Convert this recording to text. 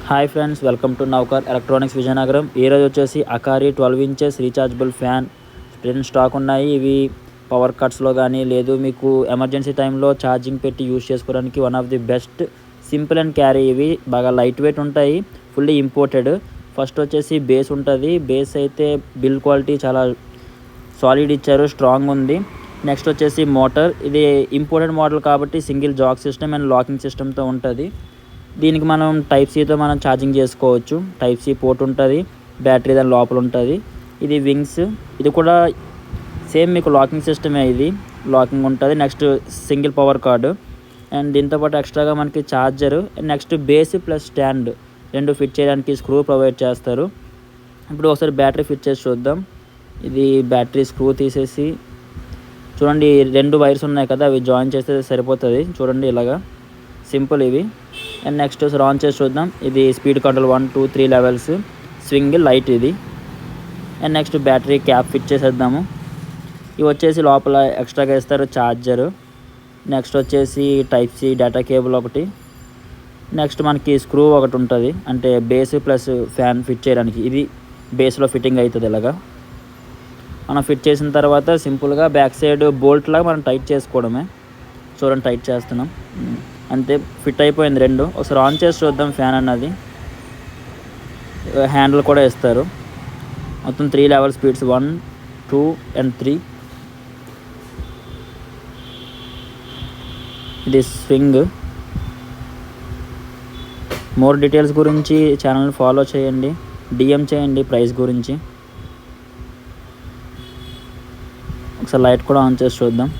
Hi friends, welcome to Naukar electronics Vizianagaram. ఈరోజు వచ్చేసి Akari 12 inches rechargeable fan stock ఉన్నాయి. ఇవి పవర్ కట్స్లో కానీ లేదు మీకు ఎమర్జెన్సీ టైంలో ఛార్జింగ్ పెట్టి యూజ్ చేసుకోవడానికి one of the best, simple and carry. ఇవి బాగా లైట్ వెయిట్ ఉంటాయి, ఫుల్లీ ఇంపోర్టెడ్. ఫస్ట్ వచ్చేసి బేస్ ఉంటుంది. బేస్ అయితే బిల్డ్ క్వాలిటీ చాలా సాలిడ్ ఇచ్చారు, స్ట్రాంగ్ ఉంది. నెక్స్ట్ వచ్చేసి మోటార్. ఇది ఇంపోర్టెడ్ మోడల్ కాబట్టి single Jack system and locking సిస్టమ్తో ఉంటుంది. దీనికి మనం టైప్ సితో మనం ఛార్జింగ్ చేసుకోవచ్చు. టైప్ సి పోర్ట్ ఉంటుంది, బ్యాటరీ దాని లోపల ఉంటుంది. ఇది వింగ్స్, ఇది కూడా సేమ్ మీకు లాకింగ్ సిస్టమే. ఇది లాకింగ్ ఉంటుంది. Next single power card and దీంతోపాటు ఎక్స్ట్రాగా మనకి charger, next base plus stand రెండు ఫిట్ చేయడానికి స్క్రూ ప్రొవైడ్ చేస్తారు. ఇప్పుడు ఒకసారి బ్యాటరీ ఫిట్ చేసి చూద్దాం. ఇది బ్యాటరీ స్క్రూ తీసేసి చూడండి, 2 వైర్స్ ఉన్నాయి కదా, అవి జాయిన్ చేస్తే సరిపోతుంది. చూడండి ఇలాగా సింపుల్ ఇవి. అండ్ నెక్స్ట్ ఆన్ చేసి చూద్దాం. ఇది speed control 1, 2, 3 levels, swing light ఇది. And next battery cap fit చేసేద్దాము. ఇవి వచ్చేసి లోపల ఎక్స్ట్రాగా ఇస్తారు ఛార్జరు. నెక్స్ట్ వచ్చేసి టైప్ సి డేటా కేబుల్ ఒకటి. నెక్స్ట్ మనకి స్క్రూ ఒకటి ఉంటుంది, అంటే బేస్ ప్లస్ ఫ్యాన్ ఫిట్ చేయడానికి. ఇది బేస్లో ఫిట్టింగ్ అవుతుంది. ఇలాగా మనం ఫిట్ చేసిన తర్వాత సింపుల్గా బ్యాక్ సైడ్ బోల్ట్ లాగా మనం టైట్ చేసుకోవడమే. చూడండి, టైట్ చేస్తున్నాం అంతే, ఫిట్ అయిపోయింది 2. ఒకసారి ఆన్ చేసి చూద్దాం ఫ్యాన్ అన్నది. హ్యాండిల్ కూడా ఇస్తారు. మొత్తం 3 లెవెల్ స్పీడ్స్, 1, 2 and 3. ఇది స్వింగ్. మోర్ డీటెయిల్స్ గురించి ఛానల్ని ఫాలో చేయండి, డిఎం చేయండి ప్రైస్ గురించి. ఒకసారి లైట్ కూడా ఆన్ చేసి చూద్దాం.